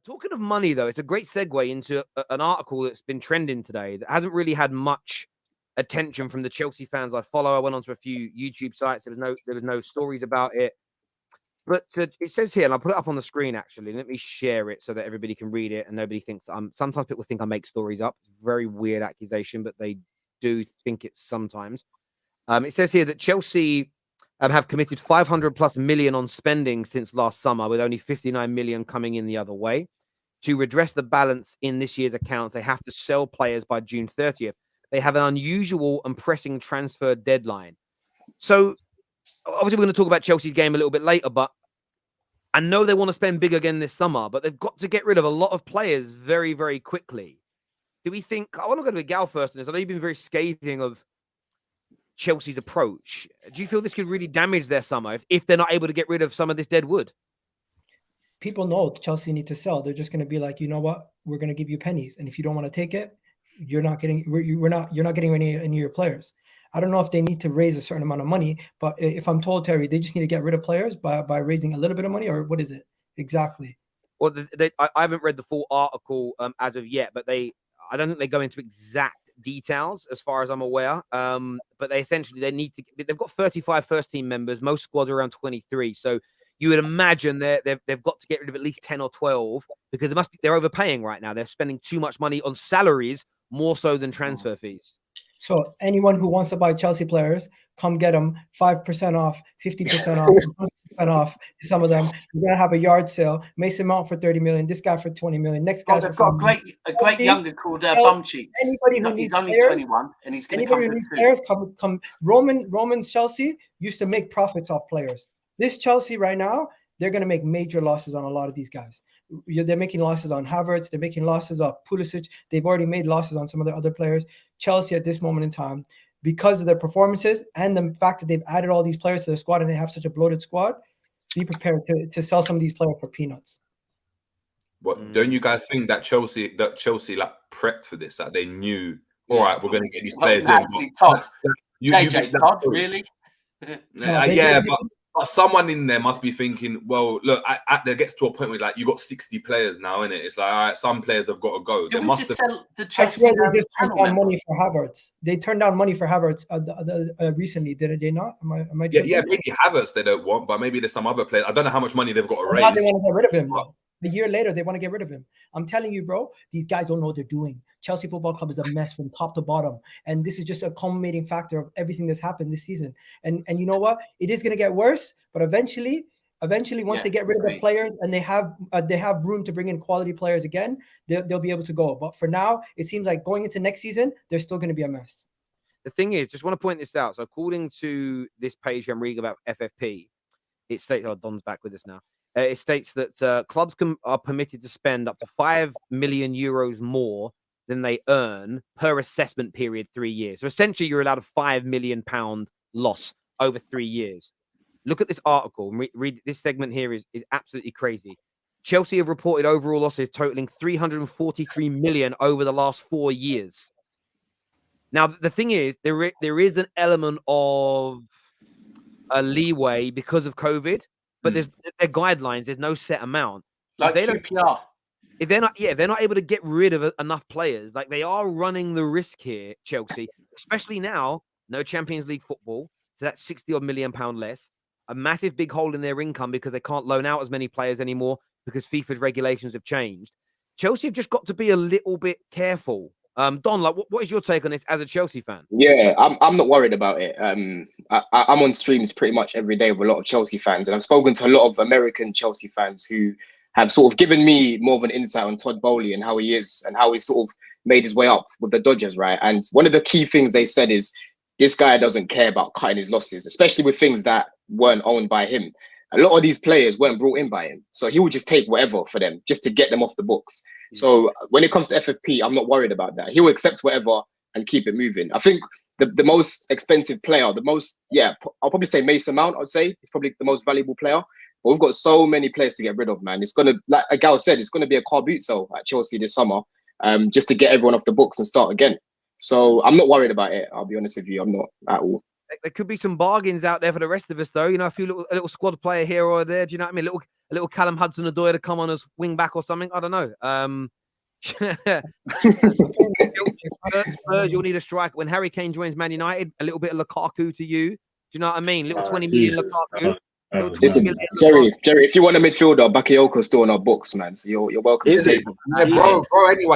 Talking of money, though, it's a great segue into an article that's been trending today that hasn't really had much attention from the Chelsea fans I follow. I went onto a few YouTube sites. There was no stories about it. But it says here, and I'll put it up on the screen, actually. Let me share it so that everybody can read it and nobody thinks sometimes people think I make stories up. It's a very weird accusation, but they do think it sometimes. It says here that Chelsea have committed 500 plus million on spending since last summer, with only 59 million coming in the other way. To redress the balance in this year's accounts, they have to sell players by June 30th. They have an unusual and pressing transfer deadline. So, obviously, we're going to talk about Chelsea's game a little bit later, but I know they want to spend big again this summer, but they've got to get rid of a lot of players very, very quickly. Do we think... I want to go to Miguel first on this. I know you've been very scathing of Chelsea's approach. Do you feel this could really damage their summer if they're not able to get rid of some of this dead wood? People know Chelsea need to sell. They're just going to be like, you know what? We're going to give you pennies, and if you don't want to take it, you're not getting any of your players. I don't know if they need to raise a certain amount of money, but if I'm told, Terry, they just need to get rid of players by raising a little bit of money, or what is it exactly? Well, I haven't read the full article as of yet, but I don't think they go into exact details as far as I'm aware. But they've got 35 first team members. Most squads are around 23. So you would imagine they've got to get rid of at least 10 or 12 because they're overpaying right now. They're spending too much money on salaries more so than transfer fees. So anyone who wants to buy Chelsea players, come get them 5% off, 50% off, 100% off. Some of them, you're gonna have a yard sale. Mason Mount for 30 million. This guy for 20 million. Next guy. They've got a great younger called Bumcheeks. Anybody who needs he's only players, 21, and he's going to come for players. Come. Roman Chelsea used to make profits off players. This Chelsea right now, they're going to make major losses on a lot of these guys. They're making losses on Havertz. They're making losses on Pulisic. They've already made losses on some of the other players. Chelsea at this moment in time, because of their performances and the fact that they've added all these players to the squad and they have such a bloated squad, be prepared to sell some of these players for peanuts. What don't you guys think that Chelsea like prepped for this? That they knew, all right, we're going to get these players in. Todd, Todd, really? But someone in there must be thinking, well, look, there gets to a point where like you got 60 players now, innit? It's like, all right, some players have got to go. They must have sell the Chelsea. I swear they just turned down money for Havertz. They turned down money for Havertz recently, did they not? Am I maybe Havertz they don't want, but maybe there's some other players. I don't know how much money they've got to raise. Now they want to get rid of him, bro. A year later, they want to get rid of him. I'm telling you, bro, these guys don't know what they're doing. Chelsea Football Club is a mess from top to bottom. And this is just a culminating factor of everything that's happened this season. And you know what? It is going to get worse, but eventually, once they get rid of the players and they have room to bring in quality players again, they'll be able to go. But for now, it seems like going into next season, they're still going to be a mess. The thing is, just want to point this out. So according to this page I'm reading about FFP, it states, Don's back with us now. It states that clubs are permitted to spend up to 5 million euros more than they earn per assessment period 3 years. So essentially, you're allowed a £5 million loss over 3 years. Look at this article. Read this segment here is absolutely crazy. Chelsea have reported overall losses totaling 343 million over the last 4 years. Now, the thing is, there is an element of a leeway because of COVID. But their guidelines. There's no set amount. Like QPR. If they're not able to get rid of enough players, like they are running the risk here, Chelsea, especially now, no Champions League football, so that's 60 odd million pound less, a massive big hole in their income because they can't loan out as many players anymore because FIFA's regulations have changed. Chelsea have just got to be a little bit careful. Don, like, what is your take on this as a Chelsea fan? Yeah, I'm not worried about it. I'm on streams pretty much every day with a lot of Chelsea fans, and I've spoken to a lot of American Chelsea fans who have sort of given me more of an insight on Todd Bowley and how he is and how he sort of made his way up with the Dodgers, right? And one of the key things they said is this guy doesn't care about cutting his losses, especially with things that weren't owned by him. A lot of these players weren't brought in by him, so he would just take whatever for them just to get them off the books. So when it comes to FFP, I'm not worried about that. He will accept whatever and keep it moving. I think the most expensive player, I'll probably say Mason Mount. I'd say he's probably the most valuable player. But we've got so many players to get rid of, man. It's gonna, like Gal said, it's gonna be a car boot sale at Chelsea this summer, just to get everyone off the books and start again. So I'm not worried about it. I'll be honest with you, I'm not at all. there could be some bargains out there for the rest of us, though. You know, a little squad player here or there. Do you know what I mean? A little Callum Hudson-Odoi to come on as wing back or something. I don't know. Spurs, you'll need a striker. When Harry Kane joins Man United, a little bit of Lukaku to you. Do you know what I mean? Little 20 million Lukaku. Listen, Jerry, if you want a midfielder, Bakayoko's still on our books, man. So you're welcome. Is it? Yeah, bro,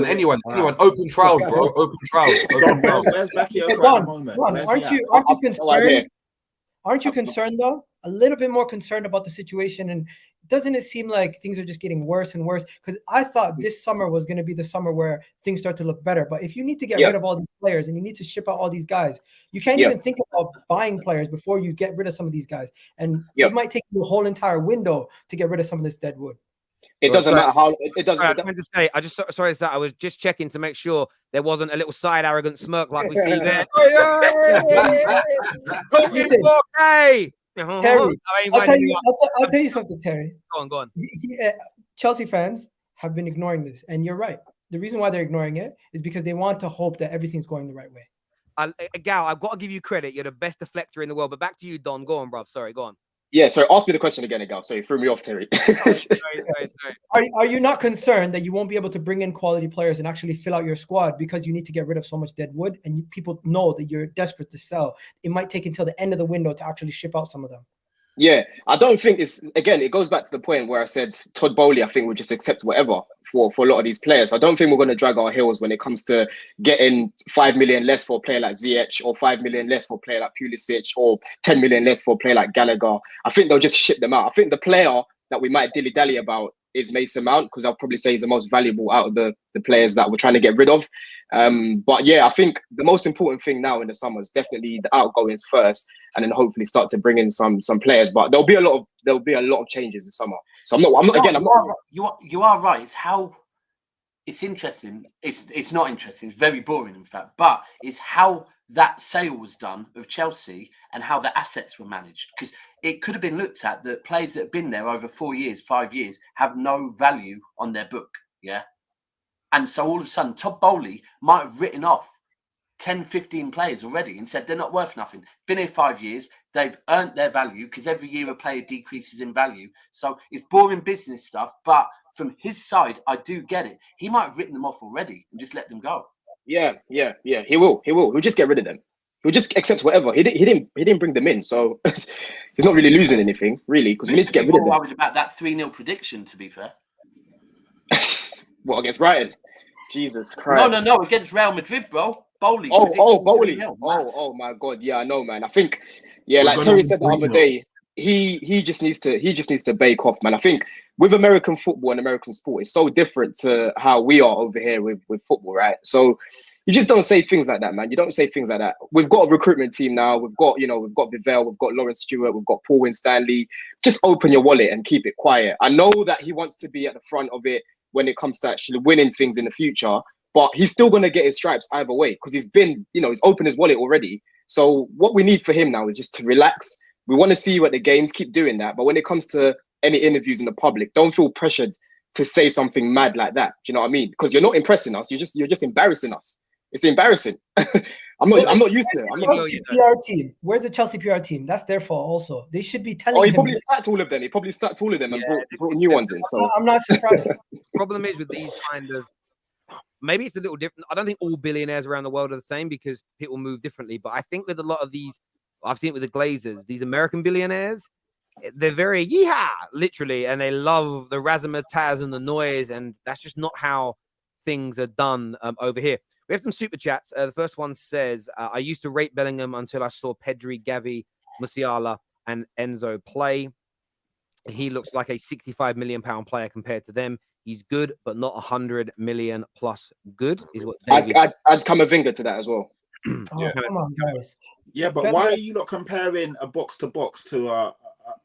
anyone. Open trials, bro. Open trials. Where's Bakayoko at the moment? Aren't you concerned? Aren't you concerned though? A little bit more concerned about the situation, and doesn't it seem like things are just getting worse and worse? Because I thought this summer was going to be the summer where things start to look better. But if you need to get rid of all these players and you need to ship out all these guys, you can't even think about buying players before you get rid of some of these guys. And it might take you a whole entire window to get rid of some of this dead wood. It doesn't matter how it doesn't. I was to say, sorry, I was just checking to make sure there wasn't a little side arrogant smirk like we see there. Terry, I'll tell you something, Terry. Go on. Chelsea fans have been ignoring this, and you're right. The reason why they're ignoring it is because they want to hope that everything's going the right way. Gal, I've got to give you credit. You're the best deflector in the world. But back to you, Don. Go on, bruv. Sorry, go on. Yeah, sorry. Ask me the question again, Gal. So you threw me off, Terry. Sorry. Are you not concerned that you won't be able to bring in quality players and actually fill out your squad because you need to get rid of so much dead wood, and people know that you're desperate to sell? It might take until the end of the window to actually ship out some of them. Yeah, I don't think it goes back to the point where I said Todd Bowley, I think, will just accept whatever for a lot of these players. I don't think we're going to drag our heels when it comes to getting 5 million less for a player like Ziyech, or 5 million less for a player like Pulisic, or 10 million less for a player like Gallagher. I think they'll just ship them out. I think the player that we might dilly-dally about is Mason Mount, because I'll probably say he's the most valuable out of the players that we're trying to get rid of. But yeah, I think the most important thing now in the summer is definitely the outgoings first, and then hopefully start to bring in some players. But there'll be a lot of changes this summer. So you are right. It's interesting. It's not interesting. It's very boring, in fact. But it's how that sale was done of Chelsea and how the assets were managed. Because it could have been looked at that players that have been there over 4 years, 5 years, have no value on their book. Yeah. And so all of a sudden, Todd Bowley might have written off 10, 15 players already and said they're not worth nothing. Been here 5 years. They've earned their value, because every year a player decreases in value. So it's boring business stuff. But from his side, I do get it. He might have written them off already and just let them go. Yeah. He will. He'll just get rid of them. He'll just accept whatever. He didn't bring them in, so he's not really losing anything, really, because we need to get rid of them. Worried about that 3-0 prediction, to be fair. What, against Brighton? Jesus Christ! No, against Real Madrid, bro. Bowley. Bowley. Oh my God. Yeah, I know, man. I think, like Terry said the other day, he just needs to bake off, man. I think with American football and American sport, it's so different to how we are over here with football, right? So you just don't say things like that, man. You don't say things like that. We've got a recruitment team now. We've got Vivell, we've got Lawrence Stewart, we've got Paul Winstanley. Just open your wallet and keep it quiet. I know that he wants to be at the front of it when it comes to actually winning things in the future, but he's still going to get his stripes either way, because he's been, he's opened his wallet already. So what we need for him now is just to relax. We want to see you at the games, keep doing that. But when it comes to any interviews in the public, don't feel pressured to say something mad like that. Do you know what I mean? Because you're not impressing us. You're just embarrassing us. It's embarrassing. I'm not used to it. Chelsea PR team. Where's the Chelsea PR team? That's their fault also. They should be telling him. He probably sacked all of them. And brought new ones in. So I'm not surprised. The problem is with these kind of, maybe it's a little different. I don't think all billionaires around the world are the same, because people move differently. But I think with a lot of these, I've seen it with the Glazers, these American billionaires, they're very yeehaw, literally, and they love the razzmatazz and the noise, and that's just not how things are done over here. We have some super chats. The first one says, I used to rate Bellingham until I saw Pedri, Gavi, Musiala, and Enzo play. He looks like a £65 million player compared to them. He's good, but not 100 million plus good, is what David... I'd Camavinga to that as well. Come on, guys. Yeah, but why are you not comparing a box-to-box to a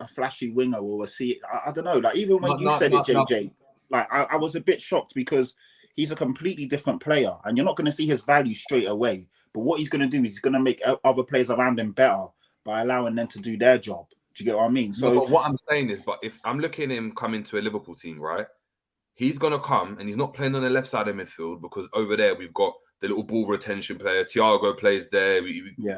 flashy winger or a C? I don't know. Like, even when you said it, JJ, like, I was a bit shocked, because he's a completely different player, and you're not going to see his value straight away. But what he's going to do is he's going to make other players around him better by allowing them to do their job. Do you get what I mean? So, but what I'm saying is, if I'm looking at him coming to a Liverpool team, right? He's going to come, and he's not playing on the left side of midfield, because over there we've got the little ball retention player. Thiago plays there.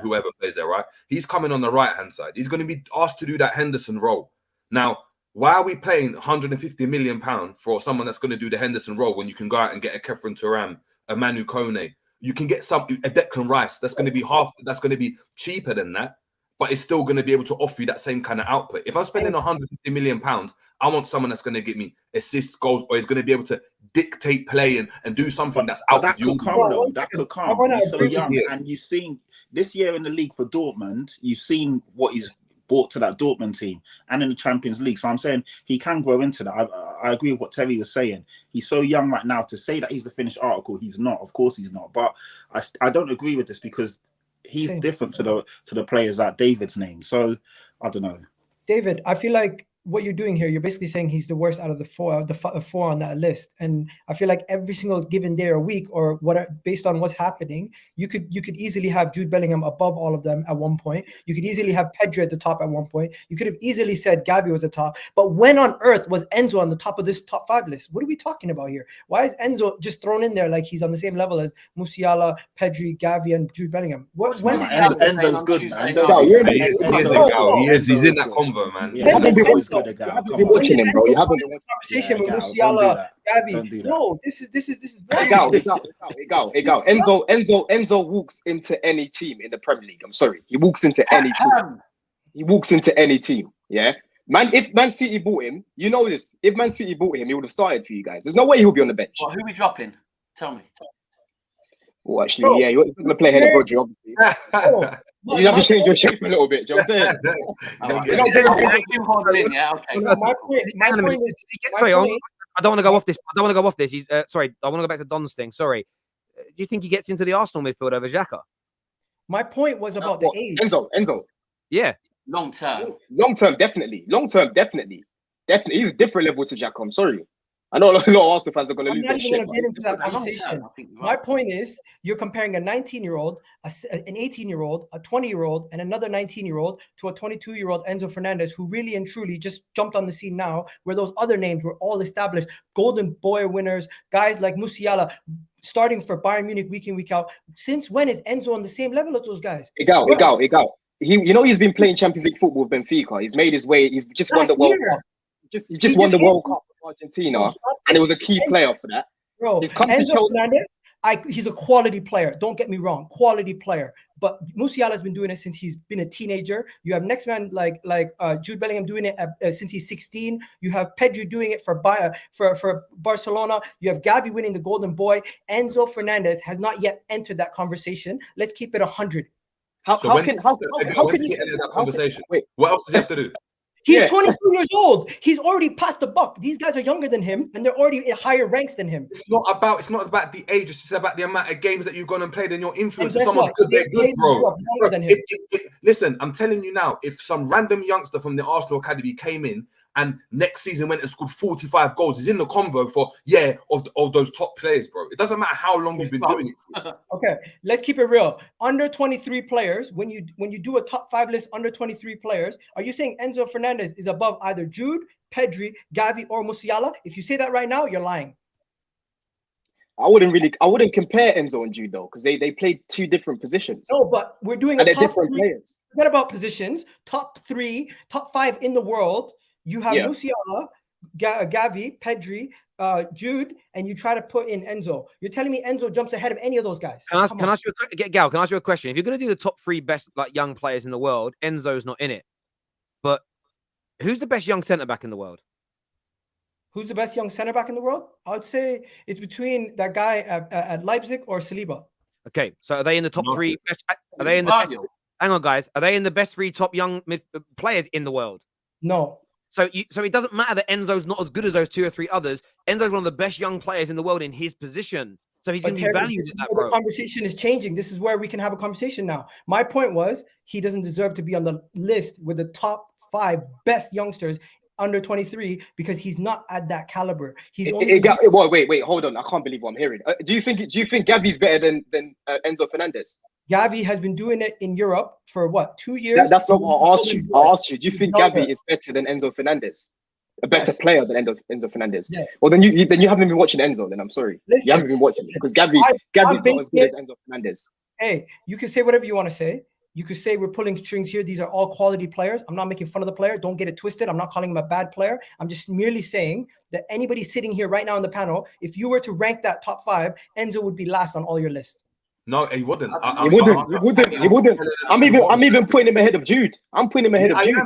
Whoever plays there, right? He's coming on the right-hand side. He's going to be asked to do that Henderson role. Now, why are we paying £150 million for someone that's going to do the Henderson role when you can go out and get a Kefren Turam, a Manu Kone? You can get a Declan Rice that's going to be that's going to be cheaper than that, but it's still going to be able to offer you that same kind of output. If I'm spending £150 million, I want someone that's going to get me assists, goals, or is going to be able to dictate play and do something that's out. That could come, though. That could come. He's so young, and you've seen this year in the league for Dortmund. You've seen what he's brought to that Dortmund team and in the Champions League. So I'm saying he can grow into that. I agree with what Terry was saying. He's so young right now to say that he's the finished article. He's not. Of course he's not. But I don't agree with this because he's different to the players that David's named. So I don't know. David, I feel like what you're doing here, you're basically saying he's the worst out of the four on that list. And I feel like every single given day or week or based on what's happening, you could easily have Jude Bellingham above all of them at one point. You could easily have Pedri at the top at one point. You could have easily said Gavi was the top. But when on earth was Enzo on the top of this top 5 list? What are we talking about here? Why is Enzo just thrown in there like he's on the same level as Musiala, Pedri, Gavi, and Jude Bellingham? Enzo's good, man. He is. He's in that convo, man. You haven't been watching him, bro. You haven't been conversation with Musiala, Gavi. No, this is Hey, go. Enzo walks into any team in the Premier League. I'm sorry. He walks into any team. He walks into any team. Yeah. Man, if Man City bought him, you know this. If Man City bought him, he would have started for you guys. There's no way he'll be on the bench. Well, who are we dropping? Tell me. Well, actually, you're going to play ahead of Rodri, obviously. You have to change your shape a little bit. Do you know what I'm saying? Sorry, I don't want to go off this. I want to go back to Don's thing. Sorry. Do you think he gets into the Arsenal midfield over Xhaka? My point was about the age. Enzo. Yeah. Long term, definitely. Definitely. He's a different level to Xhaka. I'm sorry. I know a lot of Arsenal fans are going to lose their shit. Get into that conversation. My point is, you're comparing a 19-year-old, an 18-year-old, a 20-year-old, and another 19-year-old to a 22-year-old Enzo Fernandez, who really and truly just jumped on the scene now, where those other names were all established, Golden Boy winners, guys like Musiala, starting for Bayern Munich week in, week out. Since when is Enzo on the same level as those guys? He's been playing Champions League football with Benfica. He's made his way. He's just won the World Cup. He just won the World Cup for Argentina, and it was a key player for that. Bro, he's come to Chelsea. He's a quality player. Don't get me wrong, quality player. But Musiala has been doing it since he's been a teenager. You have next man like Jude Bellingham doing it since he's 16. You have Pedri doing it for Barcelona. You have Gavi winning the Golden Boy. Enzo Fernandez has not yet entered that conversation. Let's keep it 100. How can you enter that conversation? Wait, what else does he have to do? He's 22 years old. He's already passed the buck. These guys are younger than him, and they're already in higher ranks than him. It's not about the age. It's just about the amount of games that you've gone and played and your influence. If someone's good, they're good, bro. Listen, I'm telling you now, if some random youngster from the Arsenal Academy came in and next season went and scored 45 goals, he's in the convo for of those top players, bro. It doesn't matter how long you've been doing it. Okay, let's keep it real. Under 23 players, when you do a top 5 list under 23 players, are you saying Enzo Fernandez is above either Jude, Pedri, Gavi, or Musiala? If you say that right now, you're lying. I wouldn't compare Enzo and Jude though, because they played 2 different positions. No, but we're doing a top different 3 players. Forget about positions. Top 3, top 5 in the world. You have Musiala, Gavi, Pedri, Jude, and you try to put in Enzo. You're telling me Enzo jumps ahead of any of those guys? Can I ask you a question? If you're going to do the top 3 best young players in the world, Enzo's not in it. But who's the best young centre back in the world? Who's the best young centre back in the world? I would say it's between that guy at Leipzig or Saliba. Okay, so are they in the top 3? Are they in the best, hang on, guys. Are they in the best 3 top young players in the world? No. So it doesn't matter that Enzo's not as good as those 2 or 3 others. Enzo's one of the best young players in the world in his position. So he's going to be valued at that, bro. The conversation is changing. This is where we can have a conversation now. My point was he doesn't deserve to be on the list with the top 5 best youngsters under 23 because he's not at that caliber. He's only wait, hold on. I can't believe what I'm hearing. Do you think Gavi's better than Enzo Fernandez? Gavi has been doing it in Europe for what, 2 years? That's not what I asked you. Do you think Gavi is better than Enzo Fernandez? a better Yes. player than Enzo Fernandez. Yeah. Well, then you haven't been watching Enzo. Then I'm sorry, you Listen, haven't been watching listen, because Gavi's I'm not as good basing as Enzo Fernandez. Hey, you can say whatever you want to say. You could say we're pulling strings here. These are all quality players. I'm not making fun of the player. Don't get it twisted. I'm not calling him a bad player. I'm just merely saying that anybody sitting here right now in the panel, if you were to rank that top 5, Enzo would be last on all your list. No, he wouldn't. He wouldn't. I'm even putting him ahead of Jude. I'm putting him ahead of Jude.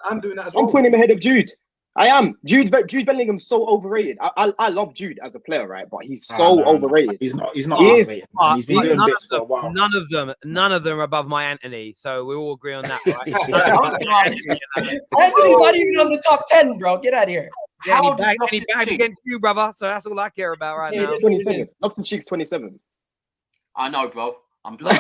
I'm doing that as well. I'm putting him ahead of Jude. I am. Jude Bellingham's so overrated. I love Jude as a player, right? But he's so overrated. He's not He overrated. Man. He's been doing none bits for a while. None of them are above my Anthony. So we all agree on that, right? Anthony's not even on the top 10, bro. Get out of here. Yeah, and he bagged against you, brother. So that's all I care about right now. He's 27. Loftus-Cheek's 27. I know, bro. I'm blood.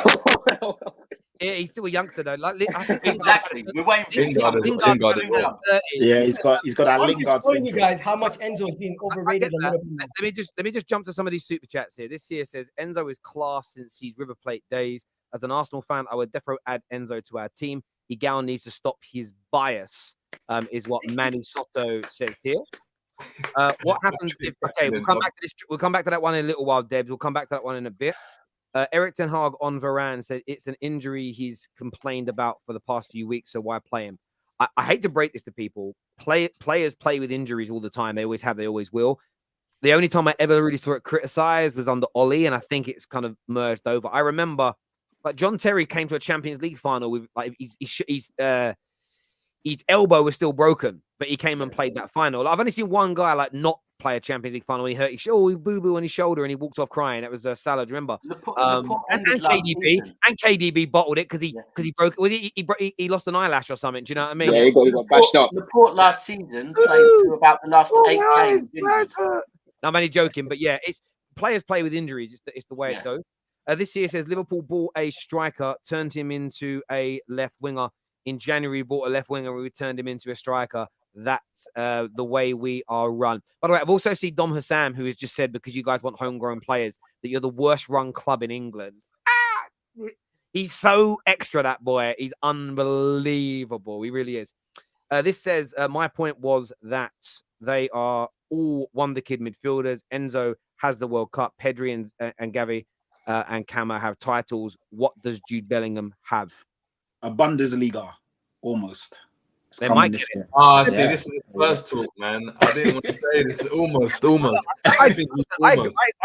Yeah, he's still a youngster though. Like, Exactly. We're waiting for Lingard as well. Yeah, he's got that I'm Lingard just showing you syndrome. guys how much Enzo is being overrated a little bit. Let me just jump to some of these super chats here. This here says Enzo is class since his River Plate days. As an Arsenal fan, I would definitely add Enzo to our team. Igal needs to stop his bias, is what Manny Soto says here. What happens if? Okay, we'll come back to this. We'll come back to that one in a little while, Debs. We'll come back to that one in a bit. Eric Ten Hag on Varane said it's an injury he's complained about for the past few weeks, so why play him? I hate to break this to people. Players play with injuries all the time. They always have. They always will. The only time I ever really saw it criticized was under Ollie, and I think it's kind of merged over. I remember, like John Terry came to a Champions League final with like his elbow was still broken, but he came and played that final. I've only seen one guy like not play a Champions League final when he hurt his he boo-boo on his shoulder and he walked off crying. That was Salah, do you remember? And KDB bottled it because he broke. Was he lost an eyelash or something? Do you know what I mean? Yeah, he got bashed up. Laporte last season played through about the last 8 games. No, I'm only joking, but yeah, it's players play with injuries. It's the way it goes. This year says Liverpool bought a striker, turned him into a left winger. In January, bought a left winger, we turned him into a striker. That's the way we are run. By the way, I've also seen Dom Hassam, who has just said, because you guys want homegrown players, that you're the worst run club in England. He's so extra, that boy. He's unbelievable. He really is. This says, my point was that they are all wonder-kid midfielders. Enzo has the World Cup. Pedri and Gavi and Kama have titles. What does Jude Bellingham have? A Bundesliga, almost. They might get it. This is his first talk, man. I didn't want to say this. Almost. I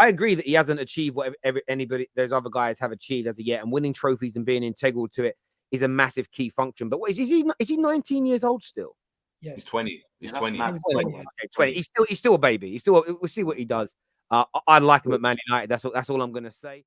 agree that he hasn't achieved what anybody, those other guys have achieved as of yet, and winning trophies and being integral to it is a massive key function. But what is he 19 years old still? Yes. He's 20. He's 20. Okay, 20. He's still a baby. We'll see what he does. I like him at Man United. That's all I'm going to say.